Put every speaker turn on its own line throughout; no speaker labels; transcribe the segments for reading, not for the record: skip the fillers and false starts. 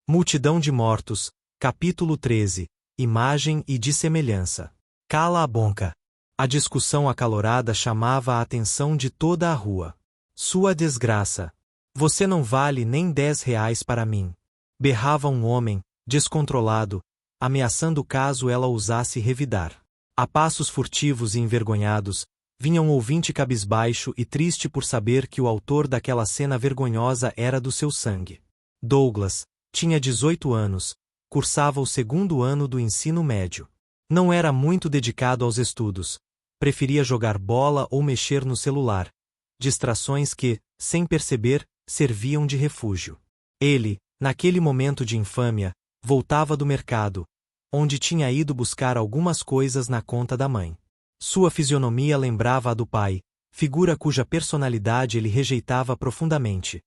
Multidão de mortos, capítulo 13, Imagem e dissemelhança. Cala a boca. A discussão acalorada chamava a atenção de toda a rua. Sua desgraça. Você não vale nem 10 reais para mim. Berrava um homem, descontrolado, ameaçando caso ela ousasse revidar. A passos furtivos e envergonhados, vinha um ouvinte cabisbaixo e triste por saber que o autor daquela cena vergonhosa era do seu sangue. Douglas tinha 18 anos, cursava o 2º ano do ensino médio. Não era muito dedicado aos estudos, preferia jogar bola ou mexer no celular, distrações que, sem perceber, serviam de refúgio. Ele, naquele momento de infâmia, voltava do mercado, onde tinha ido buscar algumas coisas na conta da mãe. Sua fisionomia lembrava a do pai, figura cuja personalidade ele rejeitava profundamente.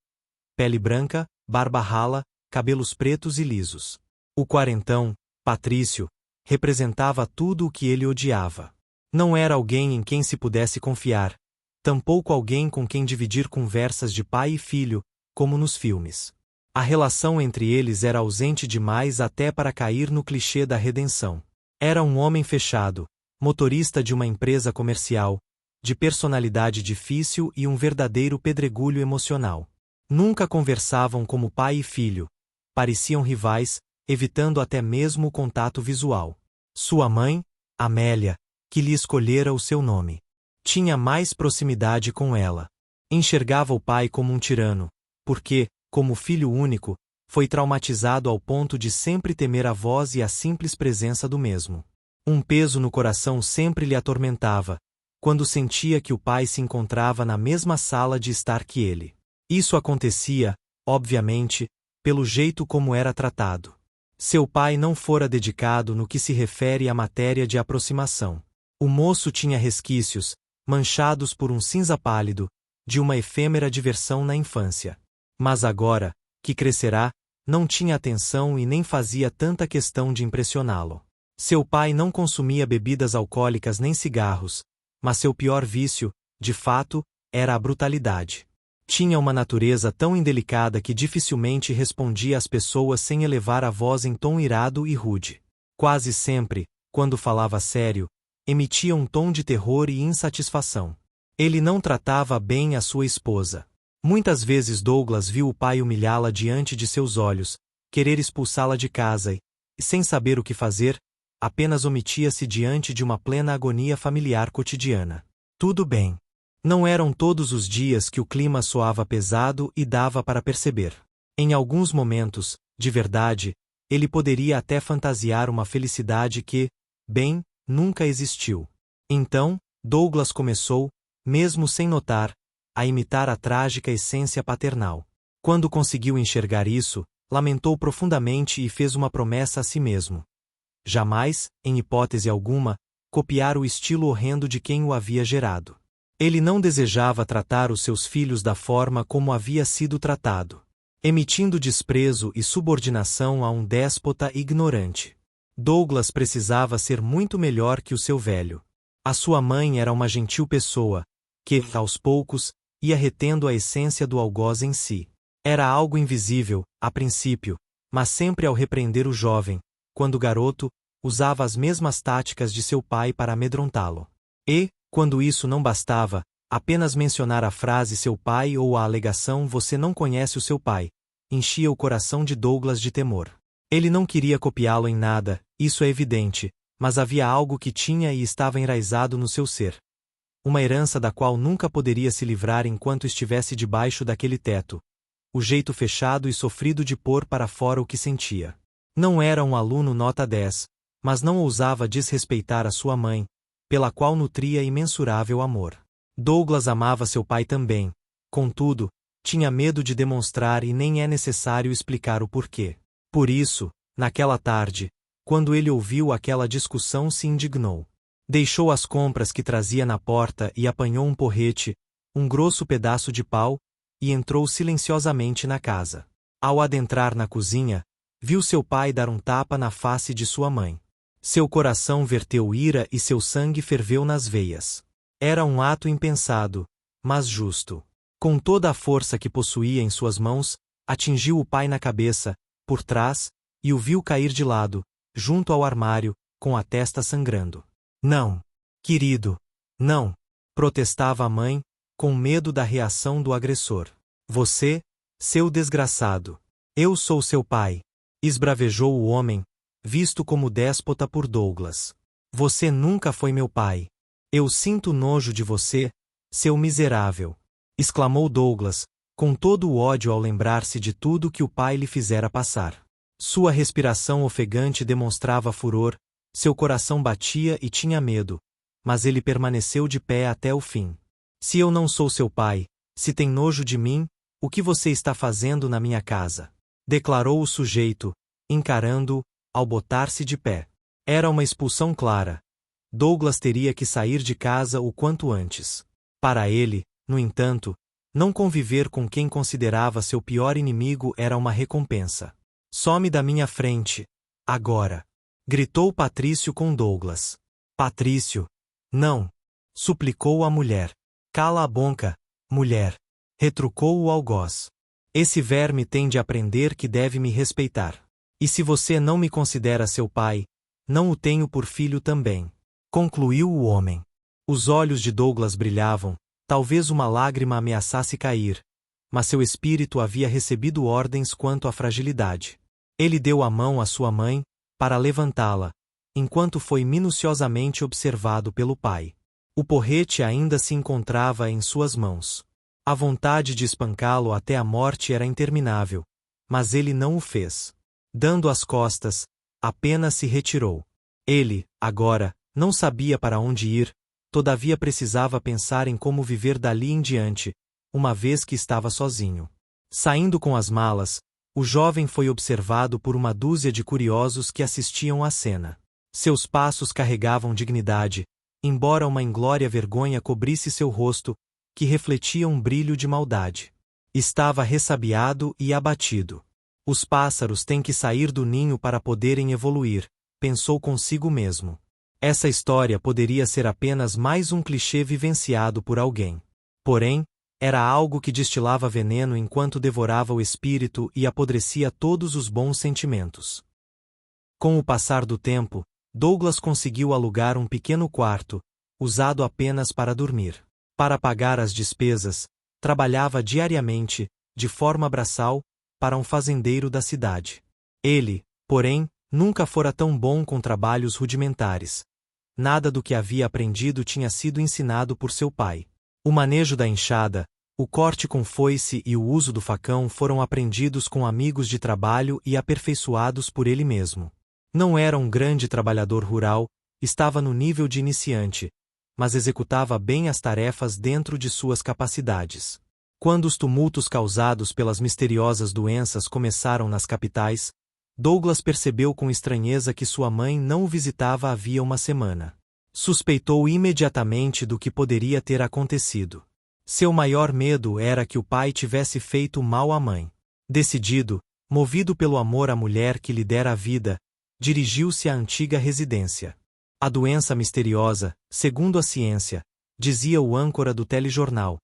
Pele branca, barba rala, cabelos pretos e lisos. O quarentão, Patrício, representava tudo o que ele odiava. Não era alguém em quem se pudesse confiar, tampouco alguém com quem dividir conversas de pai e filho, como nos filmes. A relação entre eles era ausente demais até para cair no clichê da redenção. Era um homem fechado, motorista de uma empresa comercial, de personalidade difícil e um verdadeiro pedregulho emocional. Nunca conversavam como pai e filho, pareciam rivais, evitando até mesmo o contato visual. Sua mãe, Amélia, que lhe escolhera o seu nome, tinha mais proximidade com ela. Enxergava o pai como um tirano, porque, como filho único, foi traumatizado ao ponto de sempre temer a voz e a simples presença do mesmo. Um peso no coração sempre lhe atormentava, quando sentia que o pai se encontrava na mesma sala de estar que ele. Isso acontecia, obviamente, pelo jeito como era tratado. Seu pai não fora dedicado no que se refere à matéria de aproximação. O moço tinha resquícios, manchados por um cinza pálido, de uma efêmera diversão na infância. Mas agora, que crescerá, não tinha atenção e nem fazia tanta questão de impressioná-lo. Seu pai não consumia bebidas alcoólicas nem cigarros, mas seu pior vício, de fato, era a brutalidade. Tinha uma natureza tão indelicada que dificilmente respondia às pessoas sem elevar a voz em tom irado e rude. Quase sempre, quando falava sério, emitia um tom de terror e insatisfação. Ele não tratava bem a sua esposa. Muitas vezes Douglas viu o pai humilhá-la diante de seus olhos, querer expulsá-la de casa e, sem saber o que fazer, apenas omitia-se diante de uma plena agonia familiar cotidiana. Tudo bem. Não eram todos os dias que o clima soava pesado e dava para perceber. Em alguns momentos, de verdade, ele poderia até fantasiar uma felicidade que, bem, nunca existiu. Então, Douglas começou, mesmo sem notar, a imitar a trágica essência paternal. Quando conseguiu enxergar isso, lamentou profundamente e fez uma promessa a si mesmo. Jamais, em hipótese alguma, copiar o estilo horrendo de quem o havia gerado. Ele não desejava tratar os seus filhos da forma como havia sido tratado, emitindo desprezo e subordinação a um déspota ignorante. Douglas precisava ser muito melhor que o seu velho. A sua mãe era uma gentil pessoa, que, aos poucos, ia retendo a essência do algoz em si. Era algo invisível, a princípio, mas sempre ao repreender o jovem, quando garoto, usava as mesmas táticas de seu pai para amedrontá-lo. E, quando isso não bastava, apenas mencionar a frase seu pai ou a alegação você não conhece o seu pai, enchia o coração de Douglas de temor. Ele não queria copiá-lo em nada, isso é evidente, mas havia algo que tinha e estava enraizado no seu ser. Uma herança da qual nunca poderia se livrar enquanto estivesse debaixo daquele teto. O jeito fechado e sofrido de pôr para fora o que sentia. Não era um aluno nota 10, mas não ousava desrespeitar a sua mãe, pela qual nutria imensurável amor. Douglas amava seu pai também, contudo, tinha medo de demonstrar e nem é necessário explicar o porquê. Por isso, naquela tarde, quando ele ouviu aquela discussão, se indignou. Deixou as compras que trazia na porta e apanhou um porrete, um grosso pedaço de pau, e entrou silenciosamente na casa. Ao adentrar na cozinha, viu seu pai dar um tapa na face de sua mãe. Seu coração verteu ira e seu sangue ferveu nas veias. Era um ato impensado, mas justo. Com toda a força que possuía em suas mãos, atingiu o pai na cabeça, por trás, e o viu cair de lado, junto ao armário, com a testa sangrando. Não, querido, não, protestava a mãe, com medo da reação do agressor. Você, seu desgraçado. Eu sou seu pai, esbravejou o homem, visto como déspota por Douglas. Você nunca foi meu pai. Eu sinto nojo de você, seu miserável, exclamou Douglas, com todo o ódio ao lembrar-se de tudo que o pai lhe fizera passar. Sua respiração ofegante demonstrava furor, seu coração batia e tinha medo, mas ele permaneceu de pé até o fim. Se eu não sou seu pai, se tem nojo de mim, o que você está fazendo na minha casa? Declarou o sujeito, encarando-o, ao botar-se de pé. Era uma expulsão clara. Douglas teria que sair de casa o quanto antes. Para ele, no entanto, não conviver com quem considerava seu pior inimigo era uma recompensa. Some da minha frente, agora! Gritou Patrício com Douglas. Patrício! Não! Suplicou a mulher. Cala a boca, mulher! Retrucou o algoz. Esse verme tem de aprender que deve me respeitar. E se você não me considera seu pai, não o tenho por filho também. Concluiu o homem. Os olhos de Douglas brilhavam, talvez uma lágrima ameaçasse cair, mas seu espírito havia recebido ordens quanto à fragilidade. Ele deu a mão à sua mãe, para levantá-la, enquanto foi minuciosamente observado pelo pai. O porrete ainda se encontrava em suas mãos. A vontade de espancá-lo até a morte era interminável, mas ele não o fez. Dando as costas, apenas se retirou. Ele, agora, não sabia para onde ir, todavia precisava pensar em como viver dali em diante, uma vez que estava sozinho. Saindo com as malas, o jovem foi observado por uma dúzia de curiosos que assistiam à cena. Seus passos carregavam dignidade, embora uma inglória vergonha cobrisse seu rosto, que refletia um brilho de maldade. Estava ressabiado e abatido. Os pássaros têm que sair do ninho para poderem evoluir, pensou consigo mesmo. Essa história poderia ser apenas mais um clichê vivenciado por alguém. Porém, era algo que destilava veneno enquanto devorava o espírito e apodrecia todos os bons sentimentos. Com o passar do tempo, Douglas conseguiu alugar um pequeno quarto, usado apenas para dormir. Para pagar as despesas, trabalhava diariamente, de forma braçal, para um fazendeiro da cidade. Ele, porém, nunca fora tão bom com trabalhos rudimentares. Nada do que havia aprendido tinha sido ensinado por seu pai. O manejo da enxada, o corte com foice e o uso do facão foram aprendidos com amigos de trabalho e aperfeiçoados por ele mesmo. Não era um grande trabalhador rural, estava no nível de iniciante, mas executava bem as tarefas dentro de suas capacidades. Quando os tumultos causados pelas misteriosas doenças começaram nas capitais, Douglas percebeu com estranheza que sua mãe não o visitava havia uma semana. Suspeitou imediatamente do que poderia ter acontecido. Seu maior medo era que o pai tivesse feito mal à mãe. Decidido, movido pelo amor à mulher que lhe dera a vida, dirigiu-se à antiga residência. A doença misteriosa, segundo a ciência, dizia o âncora do telejornal,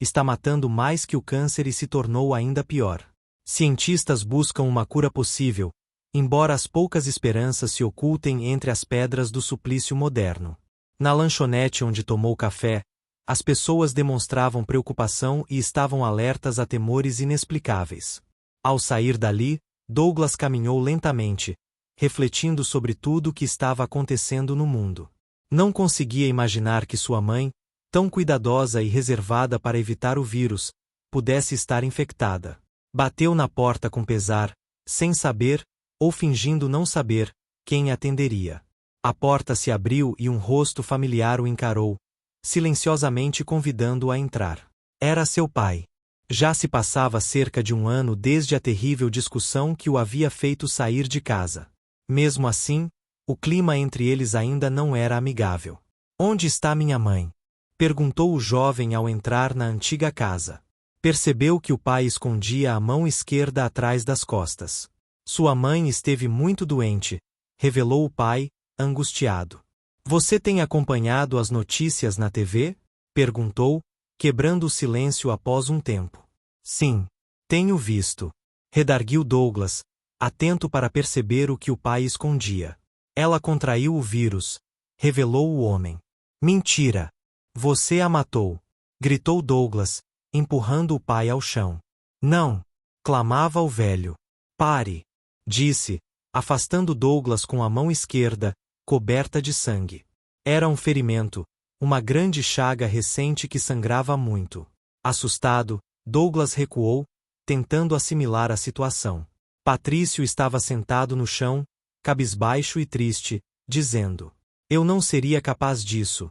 está matando mais que o câncer e se tornou ainda pior. Cientistas buscam uma cura possível, embora as poucas esperanças se ocultem entre as pedras do suplício moderno. Na lanchonete onde tomou café, as pessoas demonstravam preocupação e estavam alertas a temores inexplicáveis. Ao sair dali, Douglas caminhou lentamente, refletindo sobre tudo o que estava acontecendo no mundo. Não conseguia imaginar que sua mãe, tão cuidadosa e reservada para evitar o vírus, pudesse estar infectada. Bateu na porta com pesar, sem saber, ou fingindo não saber, quem atenderia. A porta se abriu e um rosto familiar o encarou, silenciosamente convidando-o a entrar. Era seu pai. Já se passava cerca de um ano desde a terrível discussão que o havia feito sair de casa. Mesmo assim, o clima entre eles ainda não era amigável. Onde está minha mãe? Perguntou o jovem ao entrar na antiga casa. Percebeu que o pai escondia a mão esquerda atrás das costas. Sua mãe esteve muito doente, revelou o pai, angustiado. Você tem acompanhado as notícias na TV? Perguntou, quebrando o silêncio após um tempo. Sim, tenho visto. Redarguiu Douglas, atento para perceber o que o pai escondia. Ela contraiu o vírus, revelou o homem. Mentira! Você a matou! Gritou Douglas, empurrando o pai ao chão. Não! Clamava o velho. Pare! Disse, afastando Douglas com a mão esquerda, coberta de sangue. Era um ferimento, uma grande chaga recente que sangrava muito. Assustado, Douglas recuou, tentando assimilar a situação. Patrício estava sentado no chão, cabisbaixo e triste, dizendo: Eu não seria capaz disso.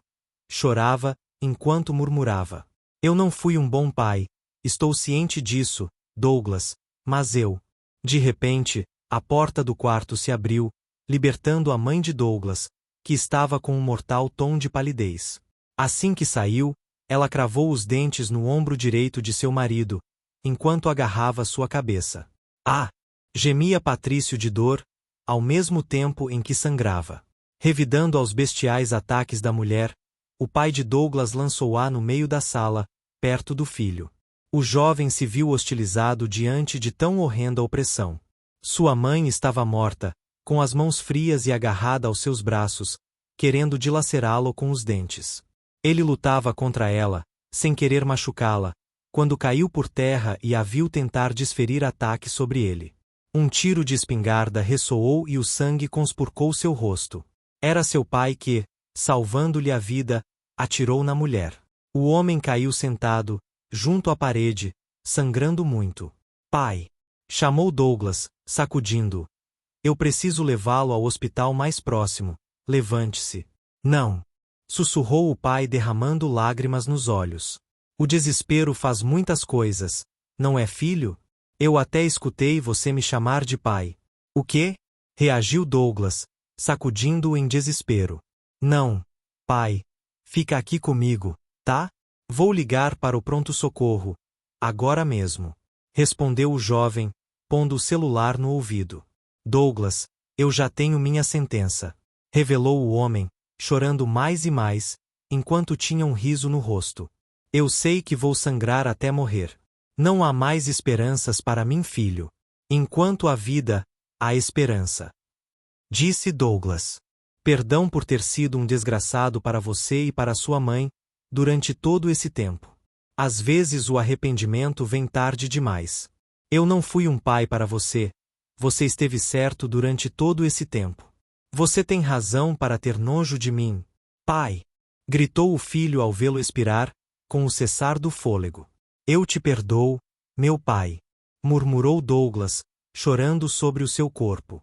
Chorava, enquanto murmurava: Eu não fui um bom pai, estou ciente disso, Douglas, mas eu. De repente, a porta do quarto se abriu, libertando a mãe de Douglas, que estava com um mortal tom de palidez. Assim que saiu, ela cravou os dentes no ombro direito de seu marido, enquanto agarrava sua cabeça. Ah! Gemia Patrício de dor, ao mesmo tempo em que sangrava. Revidando aos bestiais ataques da mulher, o pai de Douglas lançou-a no meio da sala, perto do filho. O jovem se viu hostilizado diante de tão horrenda opressão. Sua mãe estava morta, com as mãos frias e agarrada aos seus braços, querendo dilacerá-lo com os dentes. Ele lutava contra ela, sem querer machucá-la, quando caiu por terra e a viu tentar desferir ataque sobre ele. Um tiro de espingarda ressoou e o sangue conspurcou seu rosto. Era seu pai que, salvando-lhe a vida, atirou na mulher. O homem caiu sentado, junto à parede, sangrando muito. Pai! Chamou Douglas, sacudindo-o. Eu preciso levá-lo ao hospital mais próximo. Levante-se. Não! Sussurrou o pai derramando lágrimas nos olhos. O desespero faz muitas coisas, não é, filho? Eu até escutei você me chamar de pai. O quê? Reagiu Douglas, sacudindo-o em desespero. Não, pai. Fica aqui comigo, tá? Vou ligar para o pronto-socorro, agora mesmo. Respondeu o jovem, pondo o celular no ouvido. Douglas, eu já tenho minha sentença. Revelou o homem, chorando mais e mais, enquanto tinha um riso no rosto. Eu sei que vou sangrar até morrer. Não há mais esperanças para mim, filho. Enquanto há vida, há esperança. Disse Douglas. Perdão por ter sido um desgraçado para você e para sua mãe, durante todo esse tempo. Às vezes o arrependimento vem tarde demais. Eu não fui um pai para você. Você esteve certo durante todo esse tempo. Você tem razão para ter nojo de mim, pai. Gritou o filho ao vê-lo expirar, com o cessar do fôlego. Eu te perdoo, meu pai. Murmurou Douglas, chorando sobre o seu corpo.